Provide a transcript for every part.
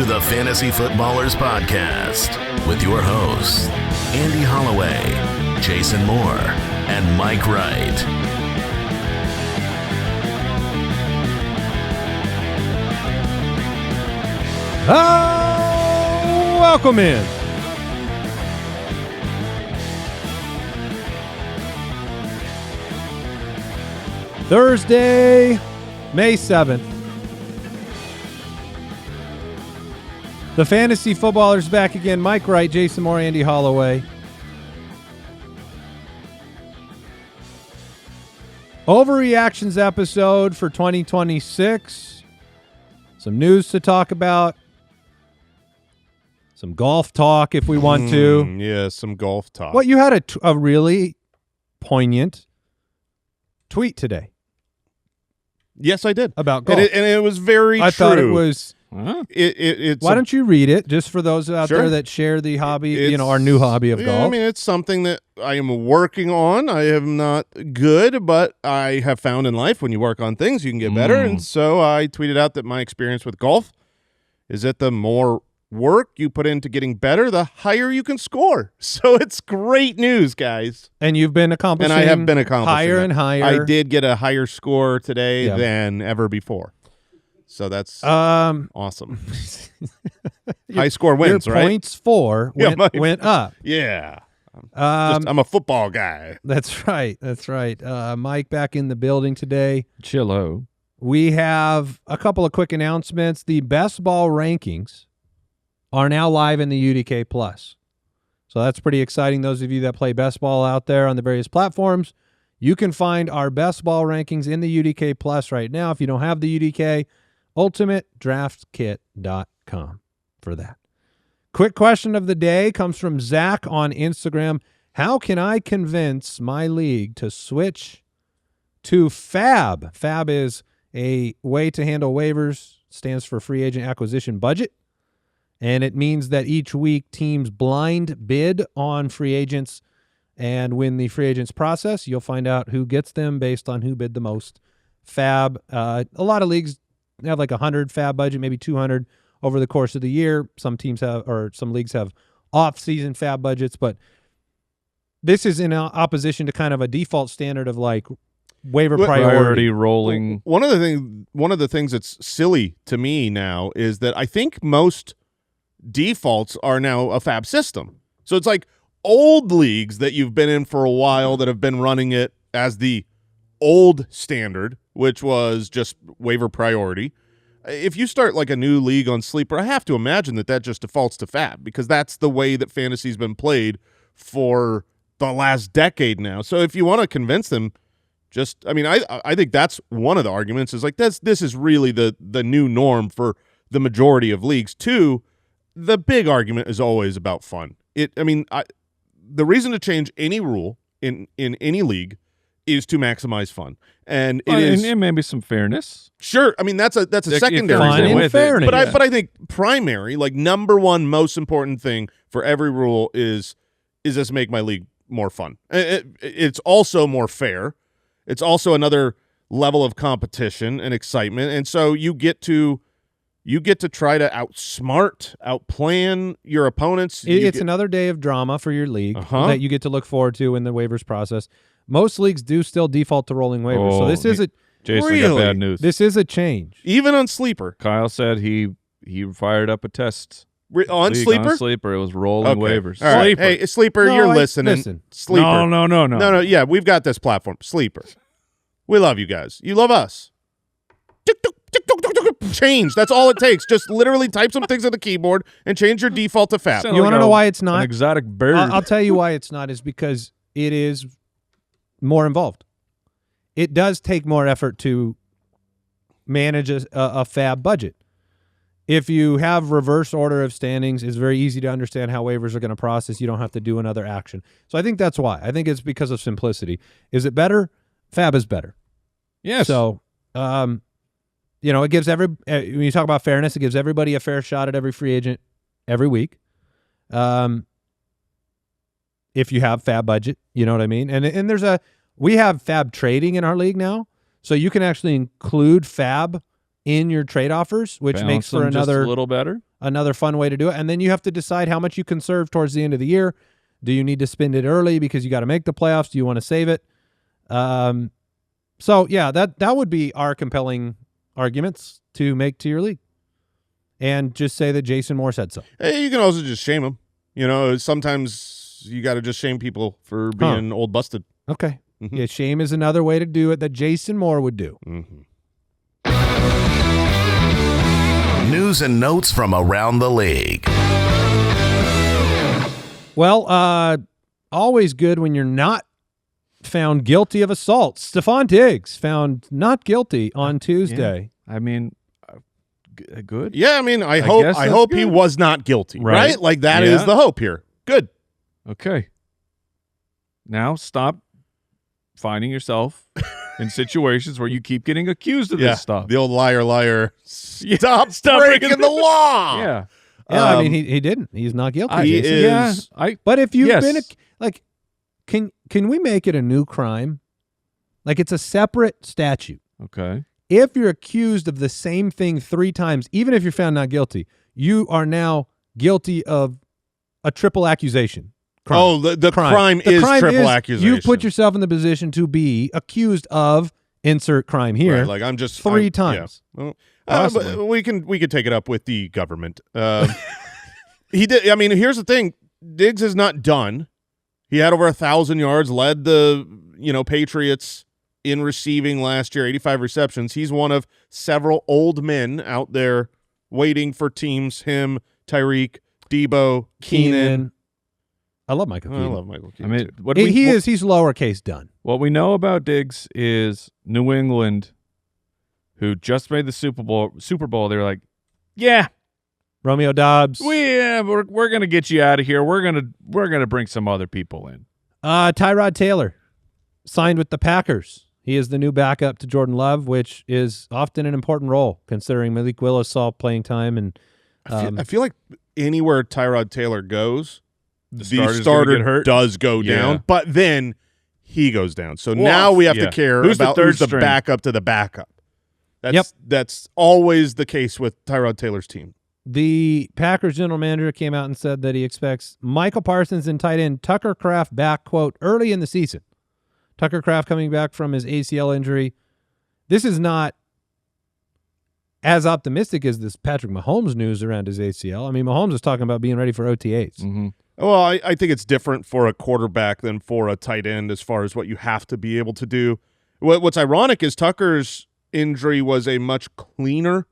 to the Fantasy Footballers Podcast with your hosts, Andy Holloway, Jason Moore, and Mike Wright. Welcome in. Thursday, May 7th. The Fantasy Footballers back again. Mike Wright, Jason Moore, Andy Holloway. Overreactions episode for 2026. Some news to talk about. Some golf talk if we want to. Yeah, some golf talk. What, you had a really poignant tweet today. Yes, I did. About golf. And it was very true. I thought it was... It's Why don't you read it, just for those out Sure. there that share the hobby, our new hobby of golf? I mean, it's something that I am working on. I am not good, but I have found in life when you work on things, you can get better. And so I tweeted out that my experience with golf is that the more work you put into getting better, the higher you can score. So it's great news, guys. And you've been accomplishing, And I have been accomplishing higher that. and higher. I did get a higher score today than ever before. So that's awesome. High score wins, your right? Points went up. Yeah. I'm a football guy. That's right. That's right. Mike back in the building today. Chillo. We have a couple of quick announcements. The best ball rankings are now live in the UDK Plus. So that's pretty exciting. Those of you that play best ball out there on the various platforms, you can find our best ball rankings in the UDK Plus right now. If you don't have the UDK, ultimatedraftkit.com for that. Quick question of the day comes from Zach on Instagram. How can I convince my league to switch to FAAB? FAAB is a way to handle waivers, stands for free agent acquisition budget. And it means that each week teams blind bid on free agents. And when the free agents process, you'll find out who gets them based on who bid the most. FAAB, a lot of leagues have like 100 FAAB budget, maybe 200 over the course of the year. Some teams have, or some leagues have off-season FAAB budgets, but this is in opposition to kind of a default standard of like waiver priority rolling. One of the things that's silly to me now is that I think most defaults are now a FAAB system. So it's like old leagues that you've been in for a while that have been running it as the old standard, which was just waiver priority. If you start like a new league on Sleeper, I have to imagine that just defaults to FAAB because that's the way that fantasy's been played for the last decade now. So if you want to convince them, I think that's one of the arguments is like this is really the new norm for the majority of leagues. Two, the big argument is always about fun. The reason to change any rule in any league is to maximize fun, and and maybe some fairness. Sure, I mean that's a secondary fun reason. and fairness. But I think primary, like number one most important thing for every rule is this make my league more fun. It's also more fair. It's also another level of competition and excitement, and so you get to try to outplan your opponents. It's another day of drama for your league that you get to look forward to in the waivers process. Most leagues do still default to rolling waivers, so this is Jason got bad news. This is a change. Even on Sleeper. Kyle said he fired up a test On league Sleeper? On Sleeper, it was rolling waivers. All right. Sleeper. Hey, Sleeper, No, you're listening. listen. Sleeper. No. Yeah, we've got this platform. Sleeper. We love you guys. You love us. Change. That's all it takes. Just literally type some things on the keyboard and change your default to FAAB. You want to know why it's not? An exotic bird. I'll tell you why it's not is because it is more involved. It does take more effort to manage a FAAB budget. If you have reverse order of standings, it's very easy to understand how waivers are going to process. You don't have to do another action. So I think that's why. I think it's because of simplicity. Is it better? FAAB is better. Yes. So, it gives when you talk about fairness, it gives everybody a fair shot at every free agent every week. If you have FAAB budget, you know what I mean? And we have FAAB trading in our league now. So you can actually include FAAB in your trade offers, which makes for just another a little better. another fun way to do it. And then you have to decide how much you conserve towards the end of the year. Do you need to spend it early because you got to make the playoffs? Do you want to save it? So yeah, that would be our compelling arguments to make to your league. And just say that Jason Moore said so. Hey, you can also just shame him. You know, sometimes you got to just shame people for being old busted. Okay. Yeah, shame is another way to do it that Jason Moore would do. News and notes from around the league. Well, always good when you're not found guilty of assault. Stephon Diggs found not guilty on Tuesday. Yeah. I mean, good. Yeah, I mean, I hope he was not guilty, right? Like that is the hope here. Good. Okay. Now stop finding yourself in situations where you keep getting accused of this stuff. The old liar. Stop breaking the law. Yeah. Yeah, I mean, he didn't. He's not guilty. He is. But if you've been like, can we make it a new crime? Like it's a separate statute. Okay. If you're accused of the same thing 3 times, even if you're found not guilty, you are now guilty of a triple accusation. Crime. Oh, the crime is triple accusation. You've put yourself in the position to be accused of insert crime here. Right, like I'm just 3 times. Yeah. But we can take it up with the government. He did. I mean, here's the thing: Diggs is not done. He had over 1,000 yards, led the Patriots in receiving last year, 85 receptions. He's one of several old men out there waiting for teams. Him, Tyreek, Debo, Keenan. I love Michael Keenan. I love Michael Keenan. I mean, too. He's lowercase done. What we know about Diggs is New England, who just made the Super Bowl. They were like, yeah, Romeo Dobbs. We're gonna get you out of here. We're gonna bring some other people in. Tyrod Taylor signed with the Packers. He is the new backup to Jordan Love, which is often an important role considering Malik Willis saw playing time. And I feel like anywhere Tyrod Taylor goes, the starter does go down, but then he goes down. So now we have to care about who's the backup to the backup. That's always the case with Tyrod Taylor's team. The Packers general manager came out and said that he expects Michael Parsons and tight end Tucker Kraft back, quote, early in the season. Tucker Kraft coming back from his ACL injury. This is not as optimistic as this Patrick Mahomes news around his ACL. I mean, Mahomes is talking about being ready for OTAs. Mm-hmm. Well, I think it's different for a quarterback than for a tight end as far as what you have to be able to do. What's ironic is Tucker's injury was a much cleaner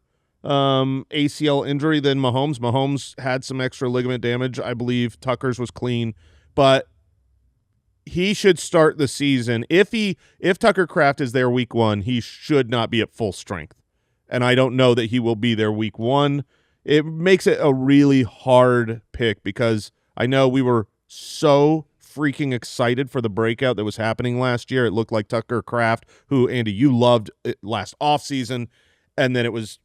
ACL injury than Mahomes. Mahomes had some extra ligament damage. I believe Tucker's was clean, but he should start the season. If Tucker Kraft is there week 1, he should not be at full strength. And I don't know that he will be there week 1. It makes it a really hard pick because I know we were so freaking excited for the breakout that was happening last year. It looked like Tucker Kraft, who, Andy, you loved last offseason, and then it was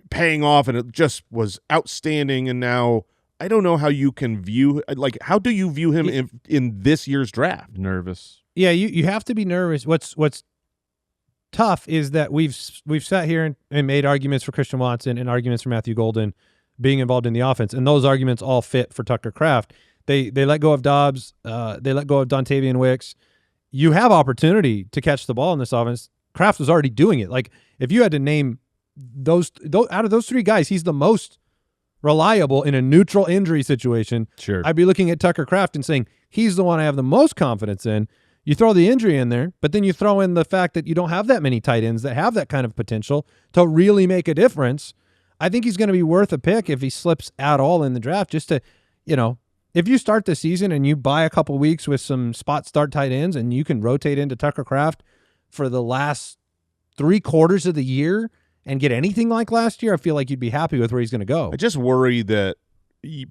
paying off, and it just was outstanding. And now I don't know how you can view – like, how do you view him in this year's draft? Nervous. Yeah, you have to be nervous. What's tough is that we've sat here and made arguments for Christian Watson and arguments for Matthew Golden being involved in the offense, and those arguments all fit for Tucker Kraft. They let go of Dobbs. They let go of Dontavian Wicks. You have opportunity to catch the ball in this offense. Kraft was already doing it. Like, if you had to name those out of those 3 guys, he's the most reliable in a neutral injury situation. Sure. I'd be looking at Tucker Kraft and saying he's the one I have the most confidence in. You throw the injury in there, but then you throw in the fact that you don't have that many tight ends that have that kind of potential to really make a difference. I think he's going to be worth a pick if he slips at all in the draft, just to, if you start the season and you buy a couple weeks with some spot start tight ends and you can rotate into Tucker Kraft for the last 3 quarters of the year and get anything like last year, I feel like you'd be happy with where he's going to go. I just worry that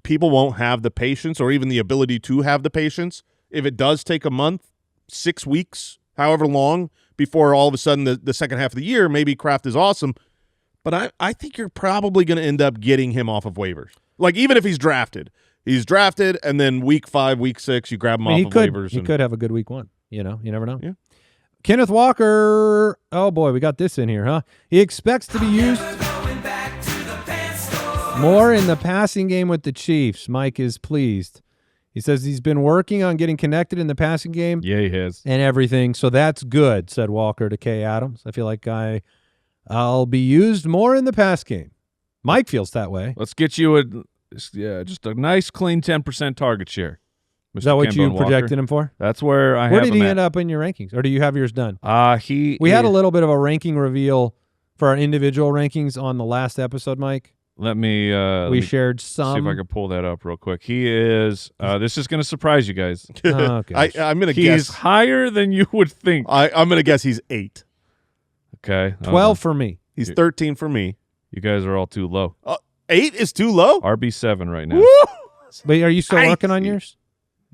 people won't have the patience or even the ability to have the patience if it does take a month, 6 weeks, however long, before all of a sudden the second half of the year, maybe Kraft is awesome. But I think you're probably going to end up getting him off of waivers. Like, even if he's drafted, and then week 5, week 6, you grab him off of waivers. He could have a good week 1. You never know. Yeah. Kenneth Walker, oh boy, we got this in here, huh? He expects to be used. More in the passing game with the Chiefs. Mike is pleased. He says he's been working on getting connected in the passing game. Yeah, he has. And everything, so that's good, said Walker to Kay Adams. I feel like I'll be used more in the pass game. Mike feels that way. Let's get you just a nice, clean 10% target share. Mr. Is that what Kemba you Walker. projected him for? That's where I have Where did him he at. end up in your rankings? Or do you have yours done? We had a little bit of a ranking reveal for our individual rankings on the last episode, Mike. Let me We shared some. see if I can pull that up real quick. He is this is going to surprise you guys. Oh, gosh. I'm going to He's guess. higher than you would think. I'm going to guess he's 8. Okay. 12 for me. He's 13 for me. You guys are all too low. 8 is too low? RB7 right now. Woo! But are you still working on yours?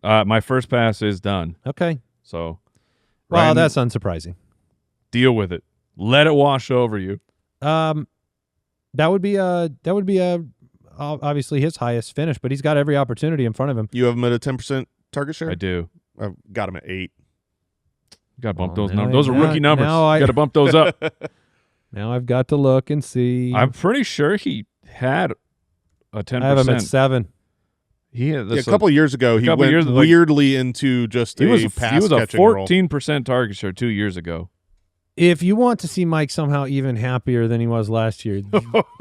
My first pass is done. Okay. So Well, Ryan, that's unsurprising. deal with it. Let it wash over you. That would be obviously his highest finish, but he's got every opportunity in front of him. You have him at a 10% target share? I do. I've got him at 8. Got to bump Oh, those now numbers. Those are now- rookie numbers. now Got to bump those up. Now I've got to look and see. I'm pretty sure he had a 10%. I have him at 7. A couple years ago, he couple went years, like- weirdly into just He was a a pass-catching role. 14% target share 2 years ago. If you want to see Mike somehow even happier than he was last year,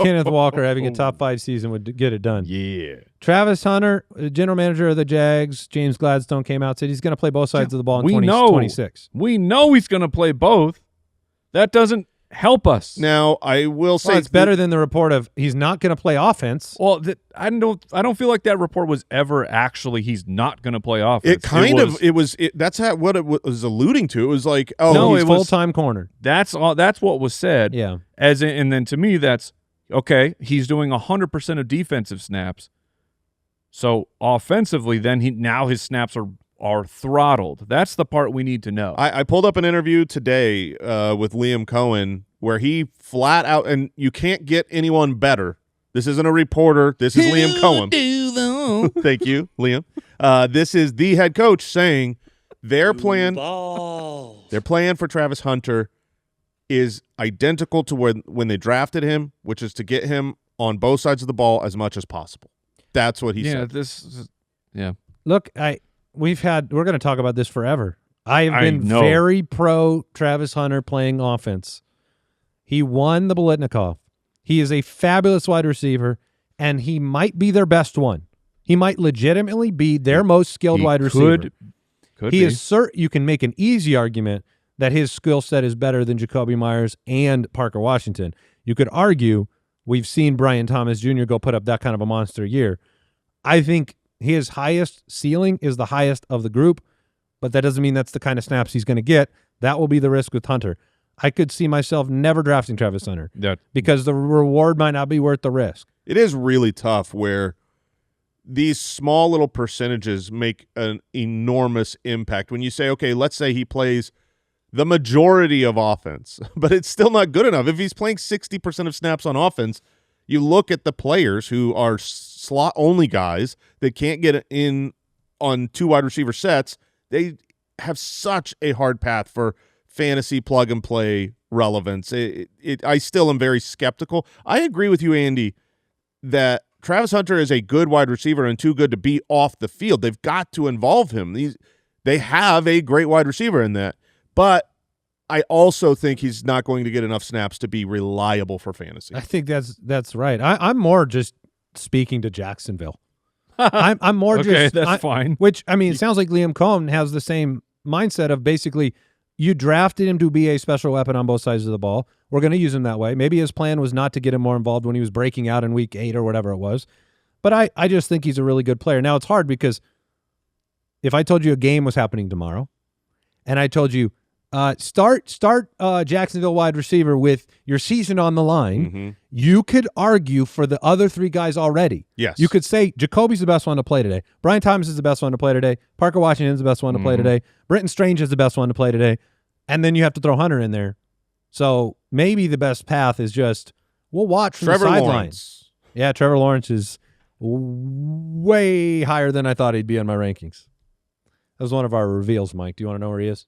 Kenneth Walker having a top 5 season would get it done. Yeah. Travis Hunter, general manager of the Jags, James Gladstone came out, said he's going to play both sides of the ball in We know. 2026. We know he's going to play both. That doesn't help us. Now, I will say Well, it's better than the report of he's not going to play offense. Well, I don't feel like that report was ever actually he's not going to play offense. That's what it was alluding to. It was like, No, he's he's full-time corner. That's all. That's what was said. Yeah. And then to me, that's okay. He's doing 100% of defensive snaps. So offensively, then his snaps are throttled. That's the part we need to know. I pulled up an interview today with Liam Cohen where he flat out, and you can't get anyone better. This isn't a reporter. This is Liam Cohen. Thank you, Liam. This is the head coach saying their plan for Travis Hunter is identical to when they drafted him, which is to get him on both sides of the ball as much as possible. That's what he said. Look, we're going to talk about this forever. I have been know. very pro Travis Hunter playing offense. He won the Biletnikoff. He is a fabulous wide receiver, and he might be their best one. He might legitimately be their most skilled wide receiver. Could He be. is you can make an easy argument that his skill set is better than Jacoby Myers and Parker Washington. You could argue we've seen Brian Thomas Jr. go put up that kind of a monster year. I think his highest ceiling is the highest of the group, but that doesn't mean that's the kind of snaps he's going to get. That will be the risk with Hunter. I could see myself never drafting Travis Hunter because the reward might not be worth the risk. It is really tough where these small little percentages make an enormous impact. When you say, okay, let's say he plays the majority of offense, but it's still not good enough. If he's playing 60% of snaps on offense, you look at the players who are slot-only guys that can't get in on 2 wide receiver sets. They have such a hard path for fantasy plug-and-play relevance. I still am very skeptical. I agree with you, Andy, that Travis Hunter is a good wide receiver and too good to be off the field. They've got to involve him. They have a great wide receiver in that. But I also think he's not going to get enough snaps to be reliable for fantasy. I think that's right. I'm more just speaking to Jacksonville. I'm more okay, just that's fine. Which, I mean, it sounds like Liam Cohen has the same mindset of basically you drafted him to be a special weapon on both sides of the ball. We're going to use him that way. Maybe his plan was not to get him more involved when he was breaking out in week 8 or whatever it was. But I just think he's a really good player. Now, it's hard because if I told you a game was happening tomorrow and I told you start Jacksonville wide receiver with your season on the line, you could argue for the other 3 guys already. Yes. You could say Jacoby's the best one to play today. Brian Thomas is the best one to play today. Parker Washington's the best one to play today. Britton Strange is the best one to play today. And then you have to throw Hunter in there. So maybe the best path is just we'll watch from Trevor the sidelines. Lawrence. Yeah, Trevor Lawrence is way higher than I thought he'd be on my rankings. That was one of our reveals, Mike. Do you want to know where he is?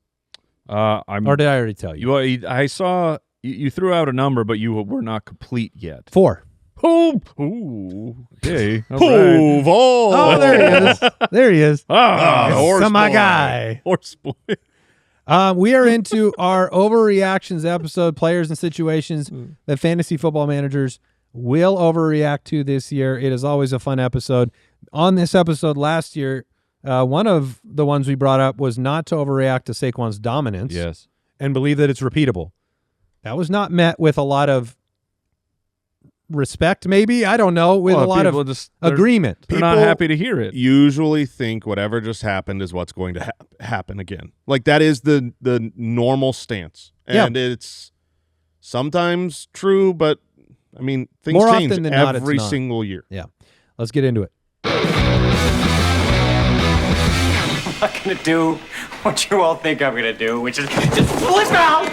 Or did I already tell you? I saw you threw out a number, but you were not complete yet. 4. Ooh. Okay. All right. Move on. Oh, there he is. There he is. horse My boy. guy. Horse boy. We are into our overreactions episode, players and situations that fantasy football managers will overreact to this year. It is always a fun episode. On this episode last year, one of the ones we brought up was not to overreact to Saquon's dominance Yes. and believe that it's repeatable. That was not met with a lot of respect, maybe. I don't know, with a lot of agreement. They're not People happy to hear it. Usually think whatever just happened is what's going to happen again. Like that is the normal stance. And it's sometimes true, but I mean, things More change often than not, it's every not. single year. Yeah. Let's get into it. I'm not gonna do what you all think I'm gonna do, which is just flip out!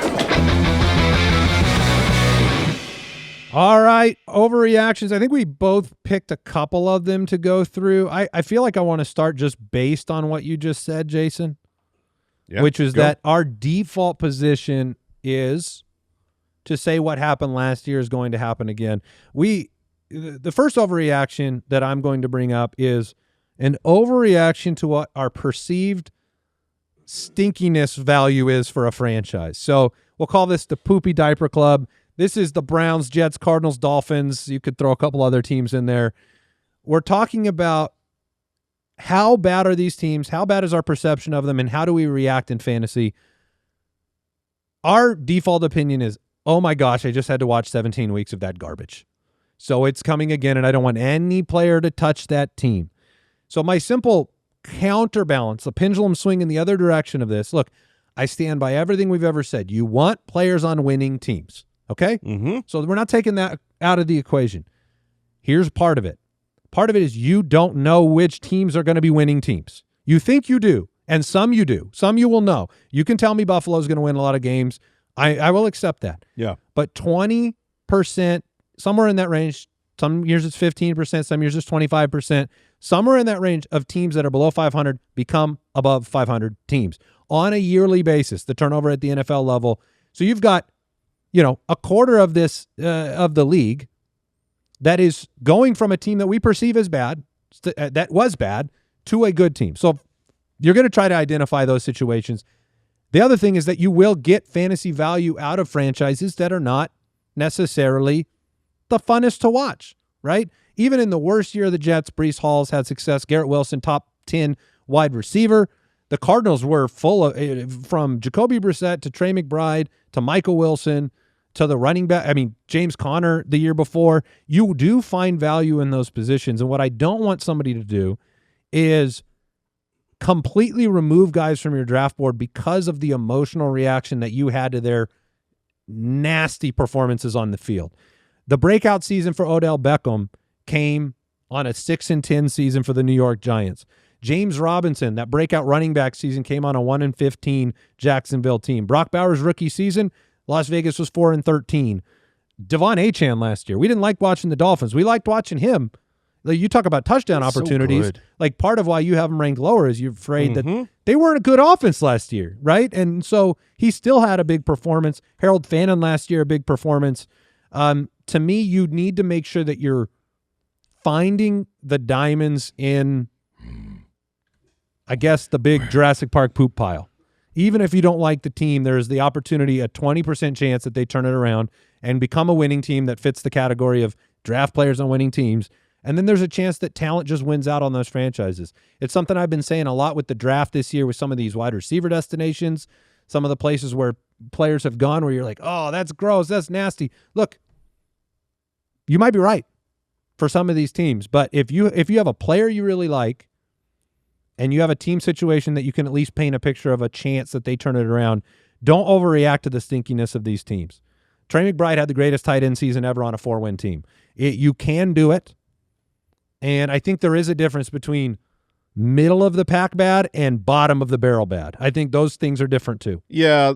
All right, overreactions. I think we both picked a couple of them to go through. I feel like I want to start just based on what you just said, Jason, which is that our default position is to say what happened last year is going to happen again. The first overreaction that I'm going to bring up is an overreaction to what our perceived stinkiness value is for a franchise. So we'll call this the Poopy Diaper Club. This is the Browns, Jets, Cardinals, Dolphins. You could throw a couple other teams in there. We're talking about how bad are these teams, how bad is our perception of them, and how do we react in fantasy? Our default opinion is, oh my gosh, I just had to watch 17 weeks of that garbage. So it's coming again, and I don't want any player to touch that team. So my simple counterbalance, the pendulum swing in the other direction of this, look, I stand by everything we've ever said. You want players on winning teams. Okay? Mm-hmm. So we're not taking that out of the equation. Here's part of it. Part of it is you don't know which teams are going to be winning teams. You think you do, and some you do. Some you will know. You can tell me Buffalo's going to win a lot of games. I will accept that. Yeah. But 20%, somewhere in that range, some years it's 15%, some years it's 25%, somewhere in that range of teams that are below 500 become above 500 teams on a yearly basis, the turnover at the NFL level. So you've got a quarter of this of the league that is going from a team that we perceive as bad, that was bad, to a good team. So you're going to try to identify those situations. The other thing is that you will get fantasy value out of franchises that are not necessarily the funnest to watch, right? Even in the worst year of the Jets, Breece Hall's had success. Garrett Wilson, top 10 wide receiver. The Cardinals were full of, from Jacoby Brissett to Trey McBride to Michael Wilson to the running back. I mean, James Conner the year before. You do find value in those positions. And what I don't want somebody to do is completely remove guys from your draft board because of the emotional reaction that you had to their nasty performances on the field. The breakout season for Odell Beckham came on a 6-10 season for the New York Giants. James Robinson, that breakout running back season, came on a 1-15 Jacksonville team. Brock Bowers' rookie season, Las Vegas was 4-13. Devon Achane last year. We didn't like watching the Dolphins. We liked watching him. You talk about touchdown opportunities. So like part of why you have him ranked lower is you're afraid that they weren't a good offense last year, right? And so he still had a big performance. Harold Fannin last year, a big performance. To me, you need to make sure that you're finding the diamonds in, I guess, the big Jurassic Park poop pile. Even if you don't like the team, there's the opportunity, a 20% chance that they turn it around and become a winning team that fits the category of draft players on winning teams. And then there's a chance that talent just wins out on those franchises. It's something I've been saying a lot with the draft this year with some of these wide receiver destinations, some of the places where players have gone where you're like, oh, that's gross, that's nasty. Look, you might be right for some of these teams, but if you have a player you really like and you have a team situation that you can at least paint a picture of a chance that they turn it around, don't overreact to the stinkiness of these teams. Trey McBride had the greatest tight end season ever on a 4-win team. You can do it. And I think there is a difference between middle of the pack bad and bottom of the barrel bad. I think those things are different too. Yeah,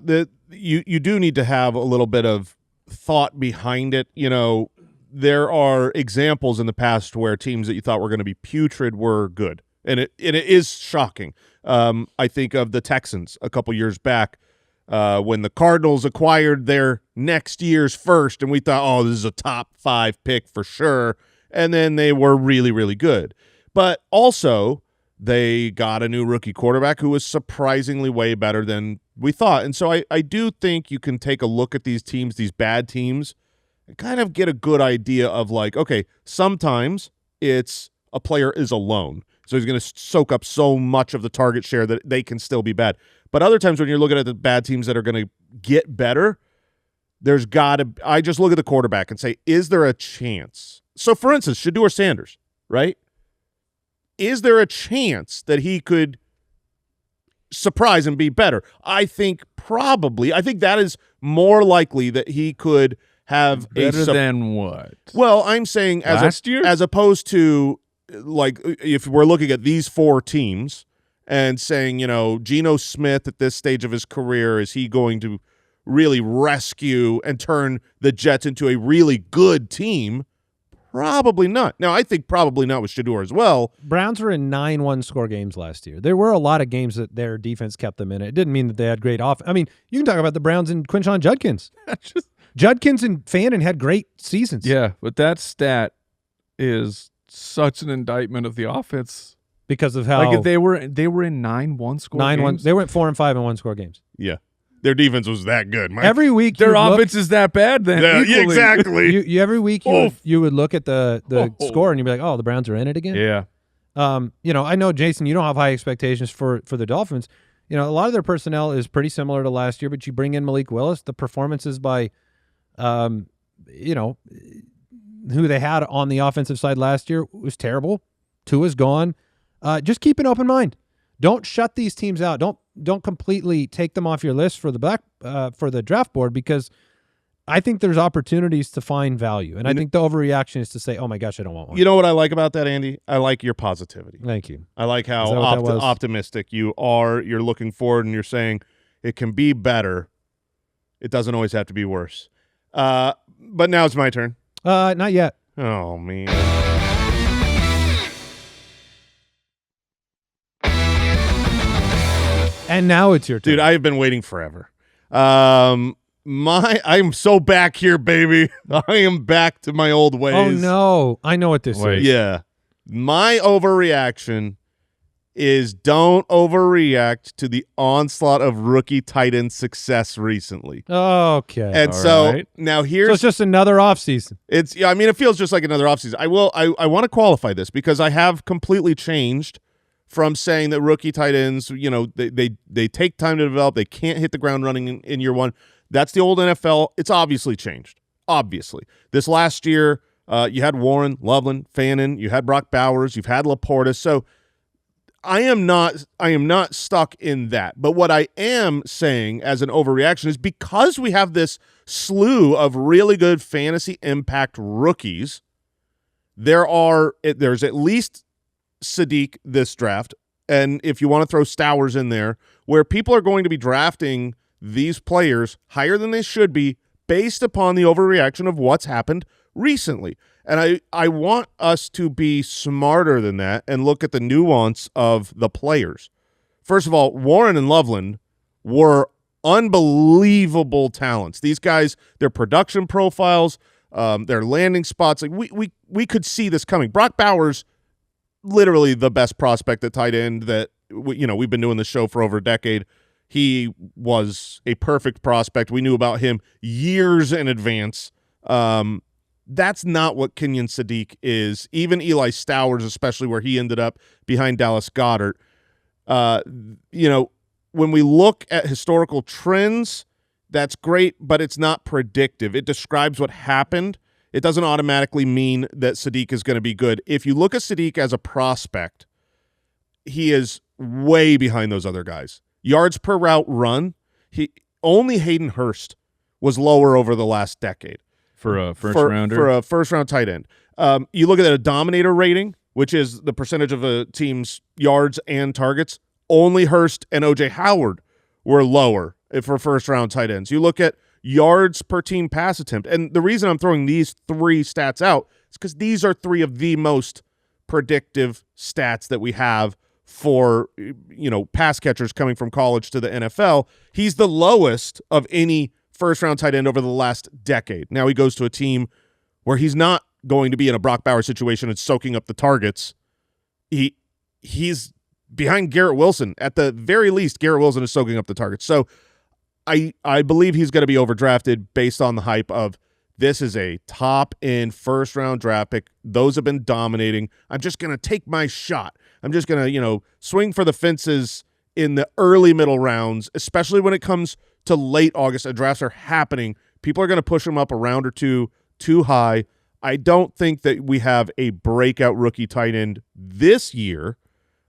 you do need to have a little bit of thought behind it. There are examples in the past where teams that you thought were going to be putrid were good. And it is shocking. I think of the Texans a couple years back. when the Cardinals acquired their next year's first, and we thought, oh, this is a top 5 pick for sure, and then they were really, really good. But also, they got a new rookie quarterback who was surprisingly way better than we thought. And so I do think you can take a look at these teams, these bad teams, and kind of get a good idea of like, okay, sometimes it's a player is alone. So he's going to soak up so much of the target share that they can still be bad. But other times when you're looking at the bad teams that are going to get better, there's got to – I just look at the quarterback and say, is there a chance? So, for instance, Shedeur Sanders, right? Is there a chance that he could surprise and be better? I think probably. I think that is more likely that he could have better than what? Well, I'm saying last year, as opposed to like if we're looking at these 4 teams and saying, you know, Geno Smith at this stage of his career, is he going to really rescue and turn the Jets into a really good team? Probably not. Now, I think probably not with Shedeur as well. Browns were in 9 one-score games last year. There were a lot of games that their defense kept them in. It didn't mean that they had great offense. I mean, you can talk about the Browns and Quinshon Judkins. Judkins and Fannin had great seasons. Yeah, but that stat is such an indictment of the offense because of how like they were in 9 one-score games. They went 4 and 5 in one-score games. Yeah. Their defense was that good. Every week, their offense is that bad. Then yeah, exactly. You every week you would look at the score and you'd be like, oh, the Browns are in it again. Yeah. You know, I know, Jason, you don't have high expectations for the Dolphins. You know, a lot of their personnel is pretty similar to last year, but you bring in Malik Willis. The performances by, you know, who they had on the offensive side last year was terrible. Tua's gone. Just keep an open mind. Don't shut these teams out. Don't completely take them off your list for the draft board, because I think there's opportunities to find value. And I think the overreaction is to say, oh my gosh, I don't want one. You know what I like about that, Andy? I like your positivity. Thank you. I like how optimistic you are. You're looking forward and you're saying it can be better. It doesn't always have to be worse. But now it's my turn. Not yet. Oh, man. And now it's your turn. Dude, I have been waiting forever. I'm so back here, baby. I am back to my old ways. Oh, no. I know what this is. Yeah. My overreaction is don't overreact to the onslaught of rookie tight end success recently. Okay. And now here's... So it's just another offseason. It feels just like another offseason. I want to qualify this because I have completely changed from saying that rookie tight ends, you know, they take time to develop. They can't hit the ground running in year one. That's the old NFL. It's obviously changed. Obviously. This last year, you had Warren, Loveland, Fannin. You had Brock Bowers. You've had Laporta. So I am not stuck in that. But what I am saying as an overreaction is because we have this slew of really good fantasy impact rookies, there's at least Sadiq this draft, and if you want to throw Stowers in there, where people are going to be drafting these players higher than they should be based upon the overreaction of what's happened recently. And I want us to be smarter than that and look at the nuance of the players. First of all, Warren and Loveland were unbelievable talents. These guys, their production profiles, their landing spots, like we could see this coming. Brock Bowers, literally the best prospect at tight end that we've been doing this show for over a decade. He was a perfect prospect. We knew about him years in advance. That's not what Kenyon Sadiq is. Even Eli Stowers, especially where he ended up behind Dallas Goedert. When we look at historical trends, that's great, but it's not predictive. It describes what happened. It doesn't automatically mean that Sadiq is going to be good. If you look at Sadiq as a prospect, he is way behind those other guys. Yards per route run, only Hayden Hurst was lower over the last decade. For a first-rounder? For a first-round tight end. You look at a dominator rating, which is the percentage of a team's yards and targets, only Hurst and O.J. Howard were lower for first-round tight ends. You look at yards per team pass attempt. And the reason I'm throwing these 3 stats out is because these are 3 of the most predictive stats that we have for pass catchers coming from college to the NFL. He's the lowest of any first-round tight end over the last decade. Now he goes to a team where he's not going to be in a Brock Bowers situation and soaking up the targets. He's behind Garrett Wilson. At the very least, Garrett Wilson is soaking up the targets. So I believe he's going to be overdrafted based on the hype of this is a top-end first-round draft pick. Those have been dominating. I'm just going to take my shot. I'm just going to, swing for the fences in the early middle rounds, especially when it comes to late August and drafts are happening. People are going to push him up a round or two too high. I don't think that we have a breakout rookie tight end this year,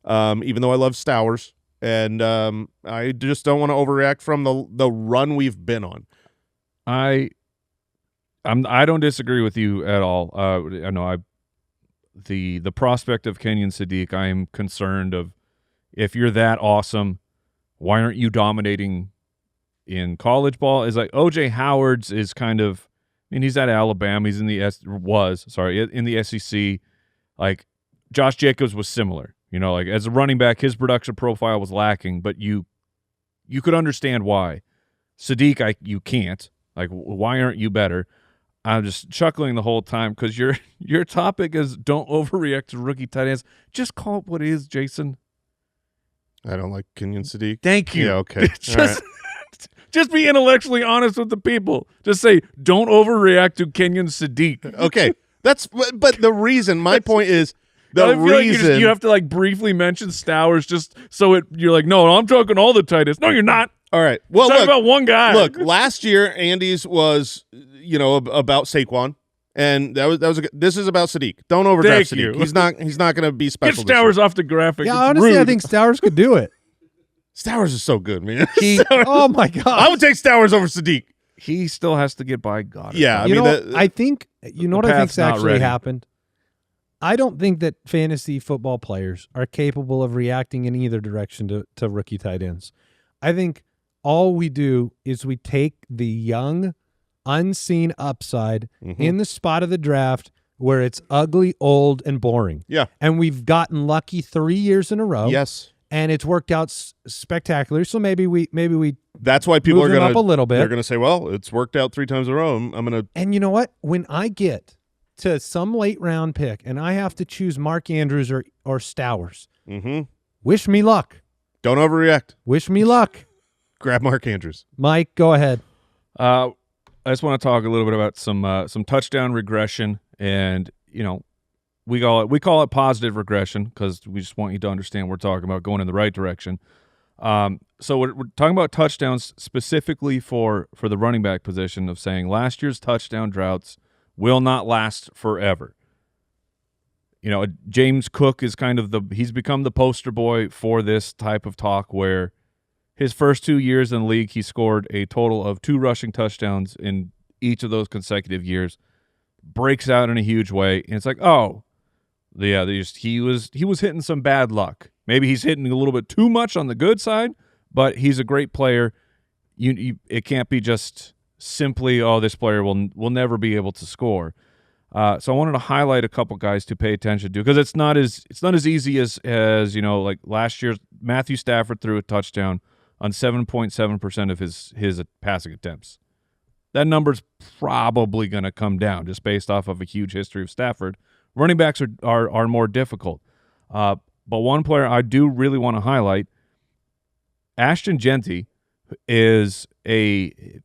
even though I love Stowers. And I just don't want to overreact from the run we've been on. I don't disagree with you at all. I know the prospect of Kenyon Sadiq, I am concerned of. If you're that awesome, why aren't you dominating in college ball? Is like OJ Howard's is kind of. I mean, he's at Alabama. He's in the in the SEC. Like Josh Jacobs was similar. Like as a running back, his production profile was lacking, but you could understand why. Sadiq, you can't. Like, why aren't you better? I'm just chuckling the whole time because your topic is don't overreact to rookie tight ends. Just call it what it is, Jason. I don't like Kenyon Sadiq. Thank you. Yeah, okay. Just be intellectually honest with the people. Just say, don't overreact to Kenyon Sadiq. Okay. But the reason, my point is, I feel like you have to like briefly mention Stowers just so you're like, no, I'm talking all the tight ends. No, you're not. All right. Well, talking about one guy. Look, last year Andy's was, about Saquon, and this is about Sadiq. Don't overdraft Sadiq. He's not going to be special. Get Stowers off the graphic. Yeah, honestly, I think Stowers could do it. Stowers is so good, man. Oh my god, I would take Stowers over Sadiq. He still has to get by God. Yeah, I think what I think's actually happened. I don't think that fantasy football players are capable of reacting in either direction to rookie tight ends. I think all we do is we take the young, unseen upside in the spot of the draft where it's ugly, old, and boring. Yeah. And we've gotten lucky 3 years in a row. Yes. And it's worked out spectacular. So maybe we that's why people are going up a little bit. They're going to say, well, it's worked out 3 times in a row. I'm going to. And you know what? When I get to some late round pick and I have to choose Mark Andrews or Stowers, wish me luck. Don't overreact. Wish me luck. Grab Mark Andrews. Mike, go ahead. I just want to talk a little bit about some touchdown regression, and we call it positive regression because we just want you to understand we're talking about going in the right direction. So we're talking about touchdowns specifically for the running back position of saying last year's touchdown droughts will not last forever. James Cook is he's become the poster boy for this type of talk where his first 2 years in the league, he scored a total of 2 rushing touchdowns in each of those consecutive years, breaks out in a huge way. And it's like, oh, yeah, he was hitting some bad luck. Maybe he's hitting a little bit too much on the good side, but he's a great player. It can't be just simply, oh, this player will never be able to score. So I wanted to highlight a couple guys to pay attention to because it's not as easy as like last year's Matthew Stafford threw a touchdown on 7.7% of his passing attempts. That number's probably going to come down just based off of a huge history of Stafford. Running backs are more difficult. But one player I do really want to highlight, Ashton Genty, is in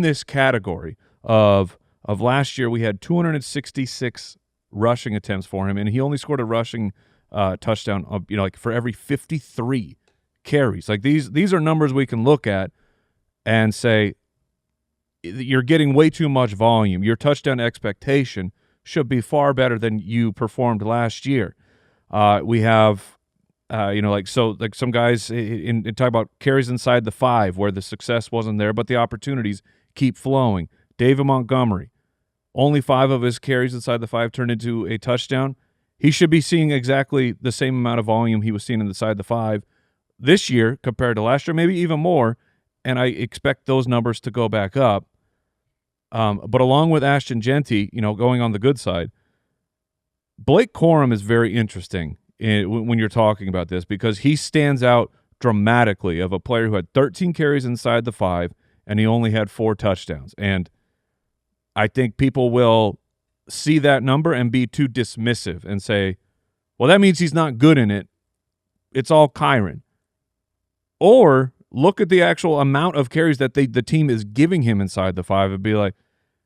this category of last year. We had 266 rushing attempts for him, and he only scored a rushing touchdown of for every 53 carries. Like these are numbers we can look at and say you're getting way too much volume. Your touchdown expectation should be far better than you performed last year. We have some guys in talk about carries inside the 5 where the success wasn't there, but the opportunities keep flowing. David Montgomery, only 5 of his carries inside the 5 turned into a touchdown. He should be seeing exactly the same amount of volume he was seeing inside the 5 this year compared to last year, maybe even more, and I expect those numbers to go back up. But along with Ashton Genty, going on the good side, Blake Corum is very interesting when you're talking about this, because he stands out dramatically of a player who had 13 carries inside the 5, and he only had 4 touchdowns. And I think people will see that number and be too dismissive and say, well, that means he's not good in it. It's all Kyren. Or look at the actual amount of carries that the team is giving him inside the 5 and be like,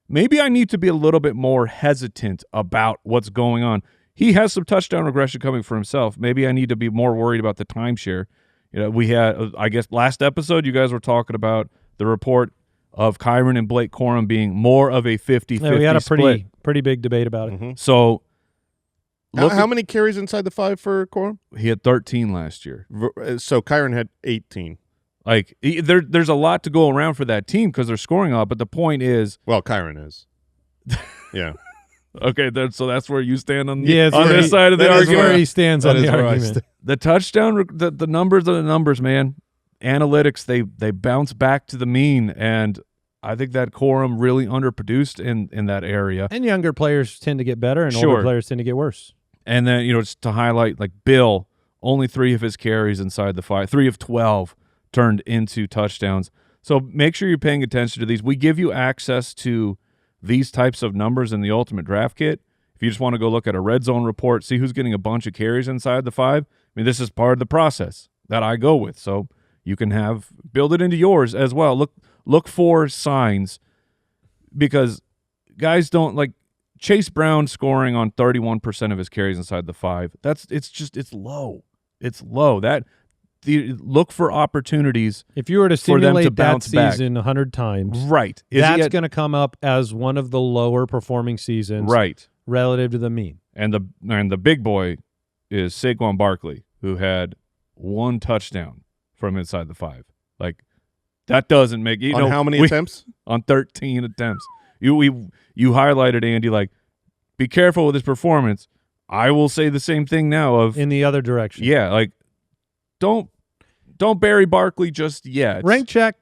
maybe I need to be a little bit more hesitant about what's going on. He has some touchdown regression coming for himself. Maybe I need to be more worried about the timeshare. We had, I guess, last episode, you guys were talking about the report of Kyren and Blake Corum being more of a 50-50 Yeah, we had a split. pretty big debate about it. Mm-hmm. So how many carries inside the 5 for Corum? he had 13 last year. So Kyren had 18. Like there's a lot to go around for that team because they're scoring a lot. But the point is, Well, Kyren is. Yeah. okay, so that's where you stand on Yeah, it's on where this he- side of the That is argument. where he stands on That the is where I argument. The touchdown, the numbers are the numbers, man. Analytics, they bounce back to the mean, and I think that Corum really underproduced in that area. And younger players tend to get better, and Sure. older players tend to get worse. And then, just to highlight, like Bill, only 3 of his carries inside the 5, 3 of 12 turned into touchdowns. So make sure you're paying attention to these. We give you access to these types of numbers in the Ultimate Draft Kit. If you just want to go look at a red zone report, see who's getting a bunch of carries inside the 5, I mean, this is part of the process that I go with. So you can build it into yours as well. Look for signs, because guys don't like Chase Brown scoring on 31% of his carries inside the 5. It's low. It's low. Look for opportunities. If you were to For them to simulate that bounce back. season 100 times, Right. that's going to come up as one of the lower performing seasons right. relative to the mean. And the big boy is Saquon Barkley, who had 1 touchdown from inside the 5. Like, that doesn't make On how many attempts? On 13 attempts. You highlighted, Andy, like, be careful with his performance. I will say the same thing now of In the other direction. yeah, like don't bury Barkley just yet. Rank check.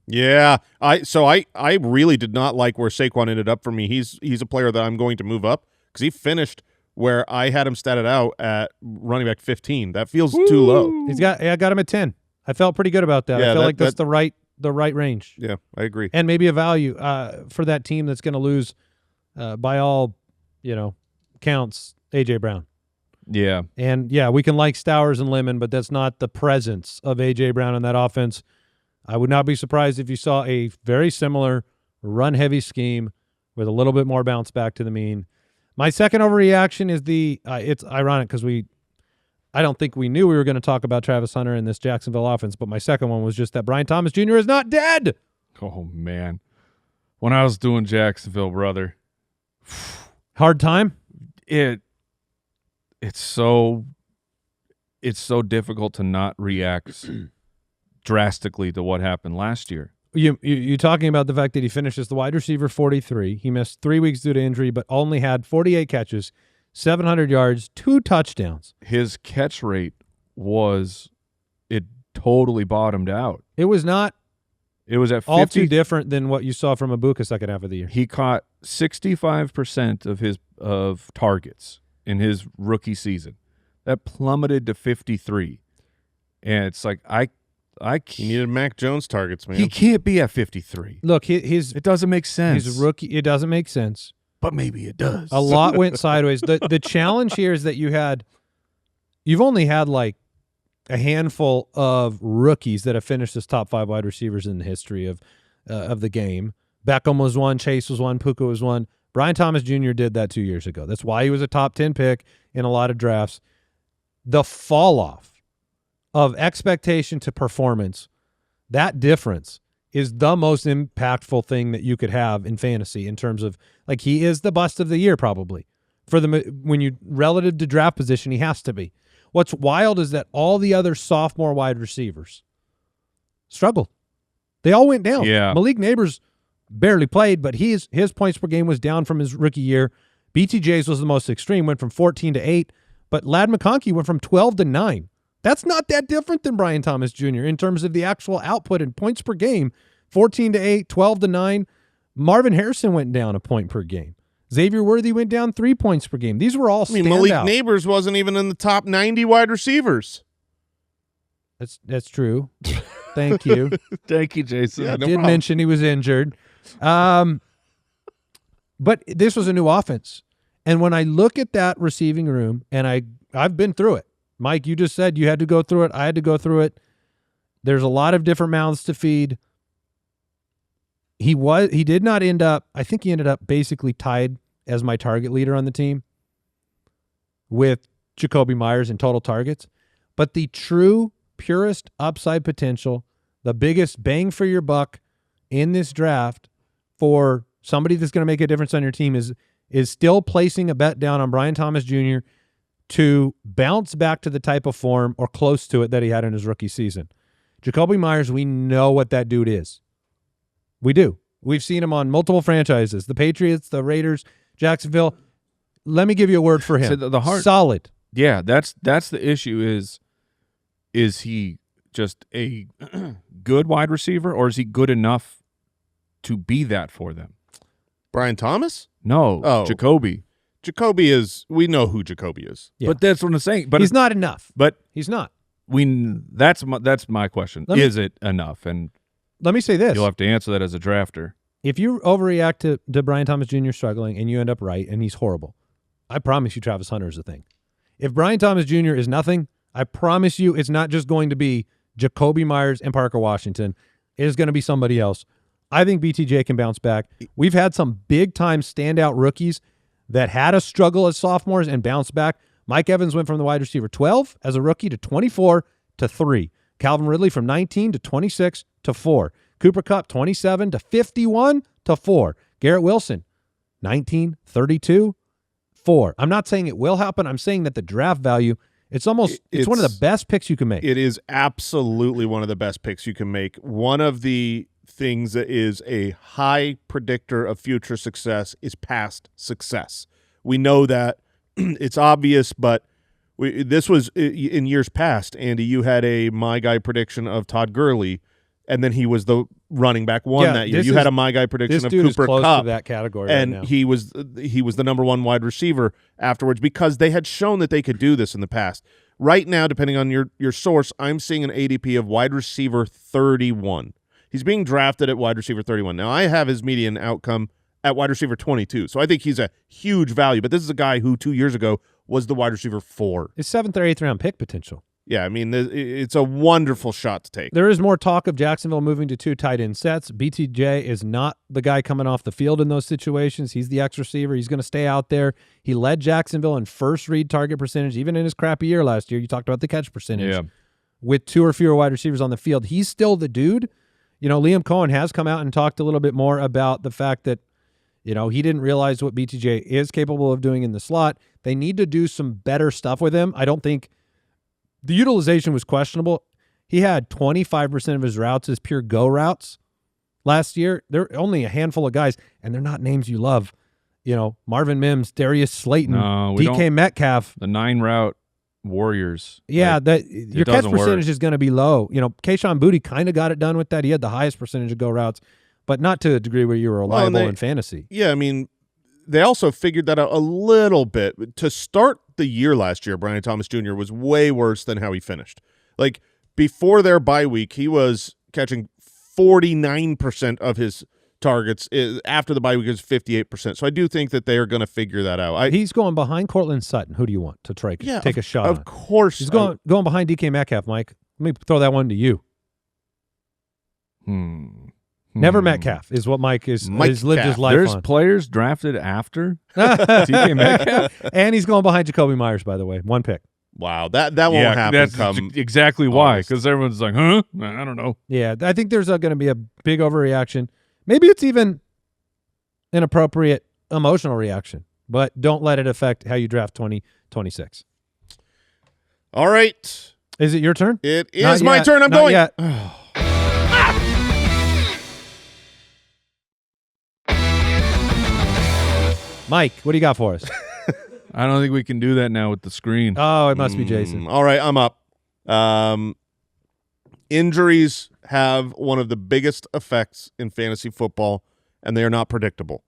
Yeah. I really did not like where Saquon ended up for me. He's a player that I'm going to move up because he finished where I had him statted out at running back 15. That feels too low. I got him at 10. I felt pretty good about that. Yeah, I feel like that's the right range. Yeah, I agree. And maybe a value for that team that's going to lose by all, counts, A.J. Brown. Yeah. And, yeah, we can like Stowers and Lemon, but that's not the presence of A.J. Brown in that offense. I would not be surprised if you saw a very similar run-heavy scheme with a little bit more bounce back to the mean. My second overreaction is it's ironic because I don't think we knew we were going to talk about Travis Hunter in this Jacksonville offense, but my second one was just that Brian Thomas Jr. is not dead. Oh, man. When I was doing Jacksonville, brother. Hard time? It's so difficult to not react drastically to what happened last year. You talking about the fact that he finished as the wide receiver 43. He missed 3 weeks due to injury, but only had 48 catches, 700 yards, 2 touchdowns. His catch rate totally bottomed out. It was not It was at 50. all too different than what you saw from Ibuka second half of the year. He caught 65% of targets in his rookie season. That plummeted to 53. And it's like I He needed Mac Jones targets, man. he can't be at 53. Look, his It doesn't make sense. He's a rookie. It doesn't make sense. But maybe it does. A lot went sideways. The challenge here is that you've only had like a handful of rookies that have finished as top 5 wide receivers in the history of the game. Beckham was one, Chase was one, Puka was one. Brian Thomas Jr. did that 2 years ago. That's why he was a top 10 pick in a lot of drafts. The fall off of expectation to performance, that difference is the most impactful thing that you could have in fantasy in terms of, like, he is the bust of the year probably. When you relative to draft position, he has to be. What's wild is that all the other sophomore wide receivers struggled. They all went down. Yeah. Malik Neighbors barely played, but his points per game was down from his rookie year. BTJ's was the most extreme, went from 14 to 8, but Ladd McConkey went from 12 to 9. That's not that different than Brian Thomas Jr. in terms of the actual output and points per game. 14 to 8, 12 to 9. Marvin Harrison went down a point per game. Xavier Worthy went down 3 points per game. These were all Malik standout. Neighbors wasn't even in the top 90 wide receivers. That's true. Thank you. Thank you, Jason. Yeah, no Did problem. mention he was injured. But this was a new offense. And when I look at that receiving room, and I've been through it. Mike, you just said you had to go through it. I had to go through it. There's a lot of different mouths to feed. He did not end up, I think he ended up basically tied as my target leader on the team with Jacoby Myers in total targets. But the true purest upside potential, the biggest bang for your buck in this draft for somebody that's going to make a difference on your team is still placing a bet down on Brian Thomas Jr. to bounce back to the type of form or close to it that he had in his rookie season. Jacoby Myers, we know what that dude is. We do. We've seen him on multiple franchises, the Patriots, the Raiders, Jacksonville. Let me give you a word for him. So the heart, solid. Yeah, that's the issue is he just a good wide receiver, or is he good enough to be that for them? Brian Thomas? No, Oh. Jacoby. Jacoby is, we know who Jacoby is. Yeah. But that's what I'm saying. But He's not enough. But He's not. that's my question. Is it enough? And Let me say this. you'll have to answer that as a drafter. If you overreact to Brian Thomas Jr. struggling and you end up right and he's horrible, I promise you Travis Hunter is a thing. If Brian Thomas Jr. is nothing, I promise you it's not just going to be Jacoby Myers and Parker Washington. It is going to be somebody else. I think BTJ can bounce back. We've had some big-time standout rookies that had a struggle as sophomores and bounced back. Mike Evans went from the wide receiver 12 as a rookie to 24 to 3. Calvin Ridley from 19 to 26 to 4. Cooper Kupp 27 to 51 to 4. Garrett Wilson 19, 32, 4. I'm not saying it will happen. I'm saying that the draft value, it's one of the best picks you can make. It is absolutely one of the best picks you can make. One of the things that is a high predictor of future success is past success. We know that. It's obvious, but this was in years past. Andy, you had a my guy prediction of Todd Gurley, and then he was the running back one that year. You had a my guy prediction of Cooper close Kupp, to that category, and right now. he was the number one wide receiver afterwards because they had shown that they could do this in the past. Right now, depending on your source, I'm seeing an ADP of wide receiver 31. He's being drafted at wide receiver 31. Now, I have his median outcome at wide receiver 22, so I think he's a huge value. But this is a guy who 2 years ago was the wide receiver 4. It's 7th or 8th round pick potential. Yeah, I mean, it's a wonderful shot to take. There is more talk of Jacksonville moving to 2 tight end sets. BTJ is not the guy coming off the field in those situations. He's the X receiver. He's going to stay out there. He led Jacksonville in first read target percentage, even in his crappy year last year. You talked about the catch percentage. With 2 or fewer wide receivers on the field. He's still the dude. You know, Liam Cohen has come out and talked a little bit more about the fact that, you know, he didn't realize what BTJ is capable of doing in the slot. They need to do some better stuff with him. I don't think the utilization was questionable. He had 25% of his routes as pure go routes last year. There are only a handful of guys, and they're not names you love. You know, Marvin Mims, Darius Slayton, DK Metcalf. The 9 route Warriors. Yeah, like, your catch percentage is going to be low. You know, Kayshon Boutte kind of got it done with that. He had the highest percentage of go routes, but not to the degree where you were reliable in fantasy. Yeah, I mean, they also figured that out a little bit. To start the year last year, Brian Thomas Jr. was way worse than how he finished. Like, before their bye week, he was catching 49% of his targets. After the bye week, it was 58%. So I do think that they are going to figure that out. He's going behind Cortland Sutton. Who do you want to take a shot Of on? course. He's going behind DK Metcalf, Mike. Let me throw that one to you. Never Metcalf is what Mike has lived his life There's on. players drafted after DK Metcalf. And he's going behind Jacoby Myers, by the way. 1 pick. Wow, that won't happen. That's exactly why, because everyone's like, huh? I don't know. Yeah, I think there's going to be a big overreaction. Maybe it's even an appropriate emotional reaction, but don't let it affect how you draft 2026. All right. Is it your turn? It is Not my yet. turn. I'm Not going. yet. Mike, what do you got for us? I don't think we can do that now with the screen. Oh, it must be Jason. All right, I'm up. Injuries have one of the biggest effects in fantasy football, and they are not predictable.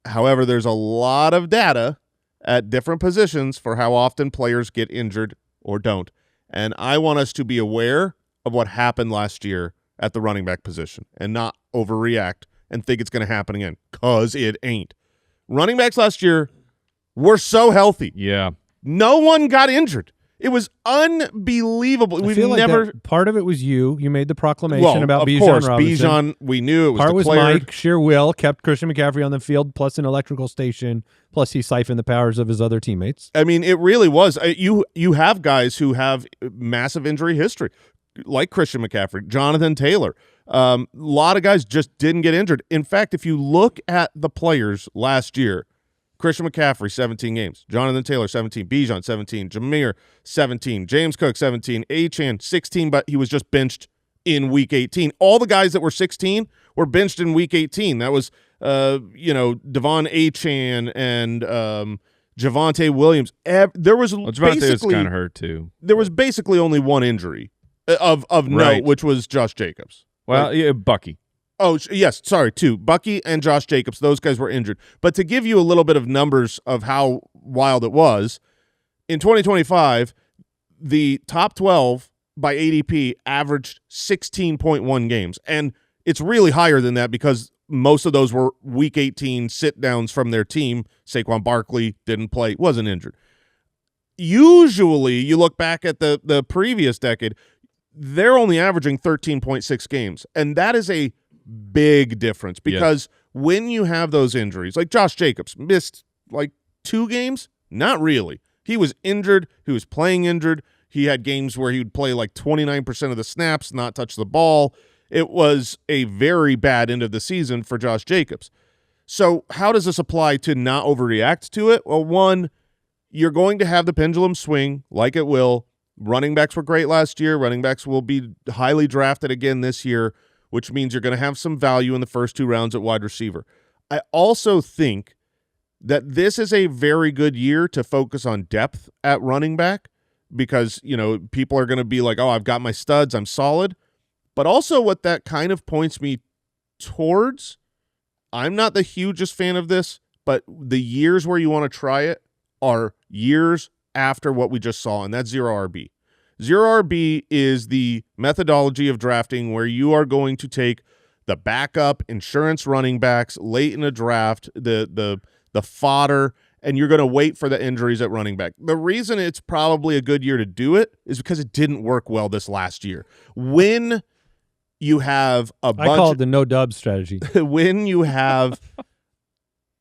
However, there's a lot of data at different positions for how often players get injured or don't. And I want us to be aware of what happened last year at the running back position and not overreact and think it's going to happen again, because it ain't. Running backs last year were so healthy. Yeah. No one got injured. It was unbelievable. I We've feel like never. that part of it was you. You made the proclamation about of Bijan course, Robinson. Bijan, we knew it was Part was declared. Mike. Sheer will kept Christian McCaffrey on the field, plus an electrical station, plus he siphoned the powers of his other teammates. I mean, it really was. You have guys who have massive injury history, like Christian McCaffrey, Jonathan Taylor. A lot of guys just didn't get injured. In fact, if you look at the players last year, Christian McCaffrey, 17 games. Jonathan Taylor, 17. Bijan, 17. Jameer, 17. James Cook, 17. Achane, 16, but he was just benched in Week 18. All the guys that were 16 were benched in Week 18. That was, Devon Achane and Javonte Williams. There was basically kind of hurt too. There was basically only one injury of Right. note, which was Josh Jacobs. Well, yeah, Bucky. Oh, yes, sorry, two. Bucky and Josh Jacobs, those guys were injured. But to give you a little bit of numbers of how wild it was, in 2025, the top 12 by ADP averaged 16.1 games. And it's really higher than that because most of those were Week 18 sit-downs from their team. Saquon Barkley didn't play, wasn't injured. Usually, you look back at the previous decade, they're only averaging 13.6 games. And that is a big difference because when you have those injuries, like Josh Jacobs missed like 2 games, not really. He was injured. He was playing injured. He had games where he would play like 29% of the snaps, not touch the ball. It was a very bad end of the season for Josh Jacobs. So how does this apply to not overreact to it? Well, one, you're going to have the pendulum swing like it will. Running backs were great last year. Running backs will be highly drafted again this year, which means you're going to have some value in the first 2 rounds at wide receiver. I also think that this is a very good year to focus on depth at running back because, people are going to be like, oh, I've got my studs, I'm solid. But also what that kind of points me towards, I'm not the hugest fan of this, but the years where you want to try it are years after what we just saw, and that's 0 RB. 0 RB is the methodology of drafting where you are going to take the backup insurance running backs late in a draft, the fodder, and you're going to wait for the injuries at running back. The reason it's probably a good year to do it is because it didn't work well this last year. When you have a bunch, I call it the no-dub strategy. When you have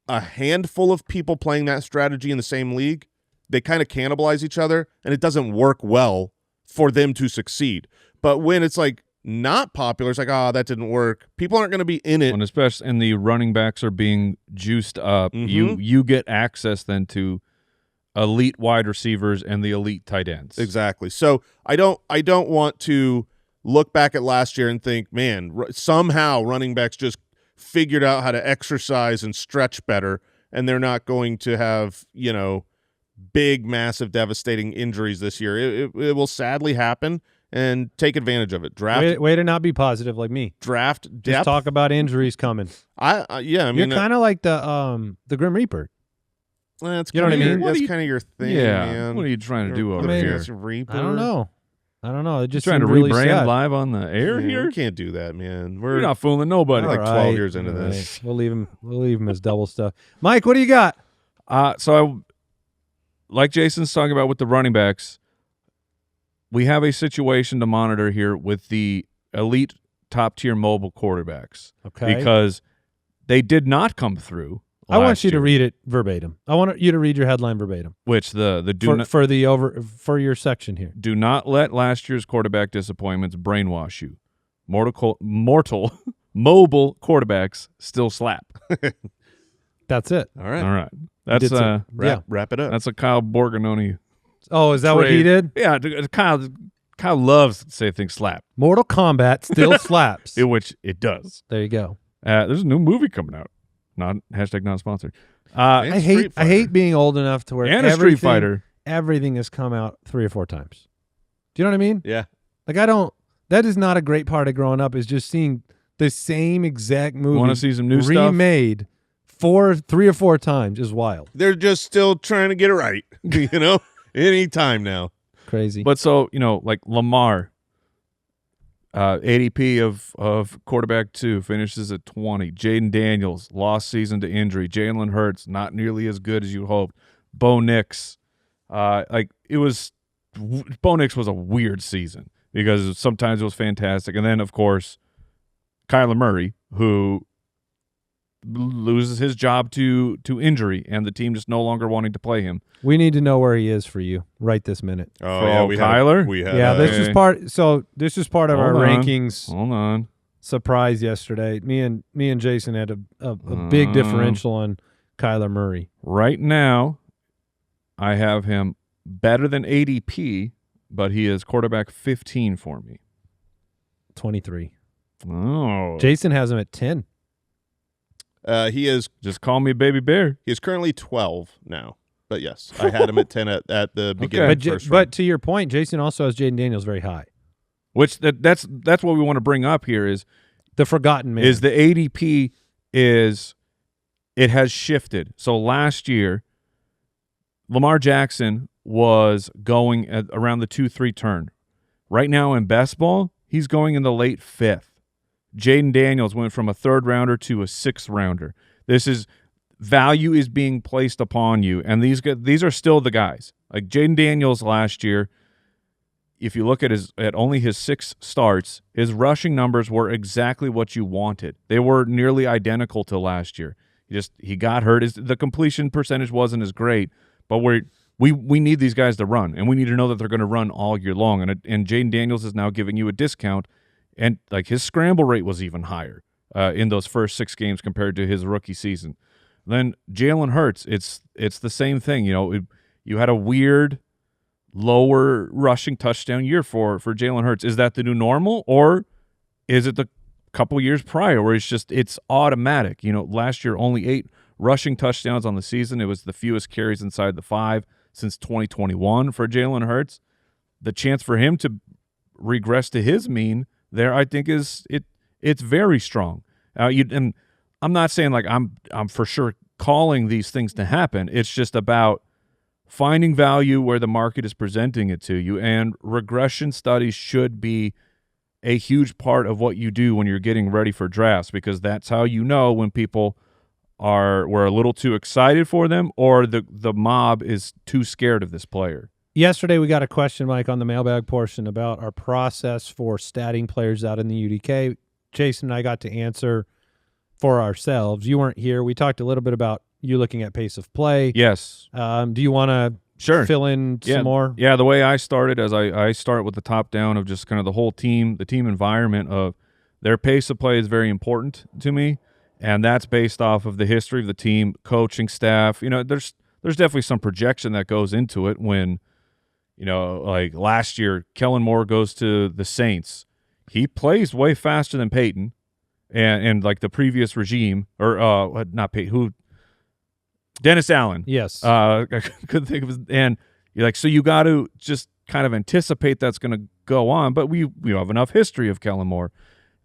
a handful of people playing that strategy in the same league, they kind of cannibalize each other, and it doesn't work well for them to succeed. But when it's like not popular, it's like, oh, that didn't work. People aren't going to be in it. And especially, and the running backs are being juiced up. You get access then to elite wide receivers and the elite tight ends. Exactly. So I don't want to look back at last year and think, man, somehow running backs just figured out how to exercise and stretch better, and they're not going to have, big, massive, devastating injuries this year. It will sadly happen, and take advantage of it. Draft. Way to not be positive like me. Draft depth. Just talk about injuries coming. I mean, you're kind of like the Grim Reaper. That's you know what I mean? That's kind of your thing, man. What are you trying to do over here? I don't know. It just trying to really rebrand sad. live on the air here. We can't do that, man. You're not fooling nobody. We're like 12 years into this. We'll leave him as double stuff. Mike, what do you got? Like Jason's talking about with the running backs, we have a situation to monitor here with the elite top-tier mobile quarterbacks. Okay. Because they did not come through. I want you to read it verbatim. I want you to read your headline verbatim. Which for your section here. Do not let last year's quarterback disappointments brainwash you. Mobile quarterbacks still slap. That's it. All right. All right. That's wrap it up. That's a Kyle Borgononi. Oh, is that what he did? Yeah, Kyle loves to say things slap. Mortal Kombat still slaps. Which it does. There you go. There's a new movie coming out. Not sponsored. I hate being old enough to where and a Street Fighter. Everything has come out 3 or 4 times. Do you know what I mean? Yeah. Like that is not a great part of growing up, is just seeing the same exact movie Want to see some new stuff? remade 3 or 4 times is wild. They're just still trying to get it right, any time now. Crazy. But so, like Lamar, ADP of quarterback 2 finishes at 20. Jaden Daniels, lost season to injury. Jalen Hurts, not nearly as good as you hoped. Bo Nix, Bo Nix was a weird season because sometimes it was fantastic. And then, of course, Kyler Murray, who loses his job to injury and the team just no longer wanting to play him. We need to know where he is for you right this minute. Oh, yeah, Kyler? This is part of our rankings. Hold on. Surprise yesterday. Me and Jason had a big differential on Kyler Murray. Right now, I have him better than ADP, but he is quarterback 15 for me. 23. Oh. Jason has him at 10. He is Just call me Baby Bear. he is currently 12 now. But yes, I had him at 10 at the beginning of the first round. But to your point, Jason also has Jaden Daniels very high. Which that's what we want to bring up here is The forgotten man. is the ADP is it has shifted. So last year, Lamar Jackson was going at around the 2-3 turn. Right now in best ball, he's going in the late 5th. Jaden Daniels went from a 3rd rounder to a 6th rounder. This is value is being placed upon you, and these are still the guys. Like Jaden Daniels last year, if you look at only his 6 starts, his rushing numbers were exactly what you wanted. They were nearly identical to last year. He got hurt. The completion percentage wasn't as great, but we need these guys to run, and we need to know that they're going to run all year long. And Jaden Daniels is now giving you a discount. And like his scramble rate was even higher in those first 6 games compared to his rookie season. Then Jalen Hurts, it's the same thing. You had a weird lower rushing touchdown year for Jalen Hurts. Is that the new normal, or is it the couple years prior where it's automatic? Last year only 8 rushing touchdowns on the season. It was the fewest carries inside the 5 since 2021 for Jalen Hurts. The chance for him to regress to his mean there, I think it's very strong. And I'm not saying like I'm for sure calling these things to happen. It's just about finding value where the market is presenting it to you. And regression studies should be a huge part of what you do when you're getting ready for drafts, because that's how you know when people we're a little too excited for them or the mob is too scared of this player. Yesterday, we got a question, Mike, on the mailbag portion about our process for statting players out in the UDK. Jason and I got to answer for ourselves. You weren't here. We talked a little bit about you looking at pace of play. Yes. Do you want to fill in some more? Yeah, the way I started is I start with the top down of just kind of the whole team, the team environment of their pace of play is very important to me, and that's based off of the history of the team, coaching staff. There's definitely some projection that goes into it when – like last year, Kellen Moore goes to the Saints. He plays way faster than Peyton and like the previous regime, or not Peyton, Dennis Allen. Yes. I couldn't think of his, and you're like, so you got to just kind of anticipate that's going to go on, but we have enough history of Kellen Moore.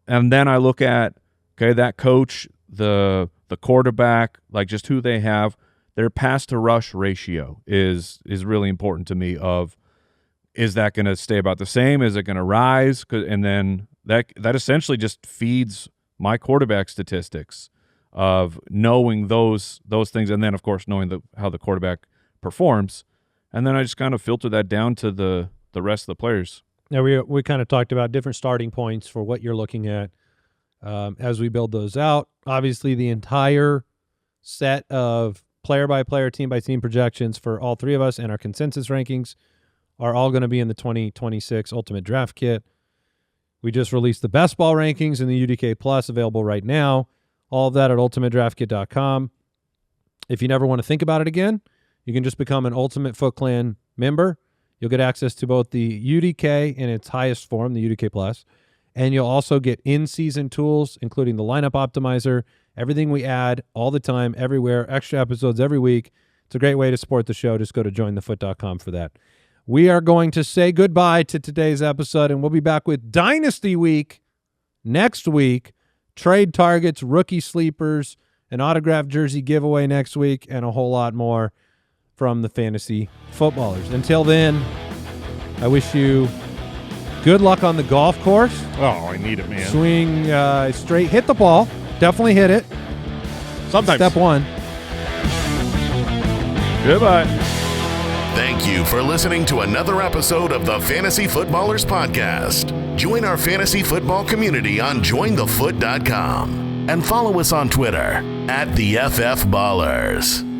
And then I look at, that coach, the quarterback, like just who they have. Their pass to rush ratio is really important to me. Is that going to stay about the same? Is it going to rise? And then that essentially just feeds my quarterback statistics of knowing those things, and then of course knowing how the quarterback performs, and then I just kind of filter that down to the rest of the players. Now we kind of talked about different starting points for what you're looking at as we build those out. Obviously, the entire set of player-by-player, team-by-team projections for all 3 of us and our consensus rankings are all going to be in the 2026 Ultimate Draft Kit. We just released the best ball rankings in the UDK Plus, available right now. All of that at ultimatedraftkit.com. If you never want to think about it again, you can just become an Ultimate Foot Clan member. You'll get access to both the UDK in its highest form, the UDK Plus, and you'll also get in-season tools, including the lineup optimizer, everything we add all the time, everywhere, extra episodes every week. It's a great way to support the show. Just go to jointhefoot.com for that. We are going to say goodbye to today's episode, and we'll be back with Dynasty Week next week. Trade targets, rookie sleepers, an autographed jersey giveaway next week, and a whole lot more from the fantasy footballers. Until then, I wish you good luck on the golf course. Oh, I need it, man. Swing straight. Hit the ball. Definitely hit it. Sometimes. Step one. Goodbye. Thank you for listening to another episode of the Fantasy Footballers Podcast. Join our fantasy football community on jointhefoot.com and follow us on Twitter @TheFFBallers.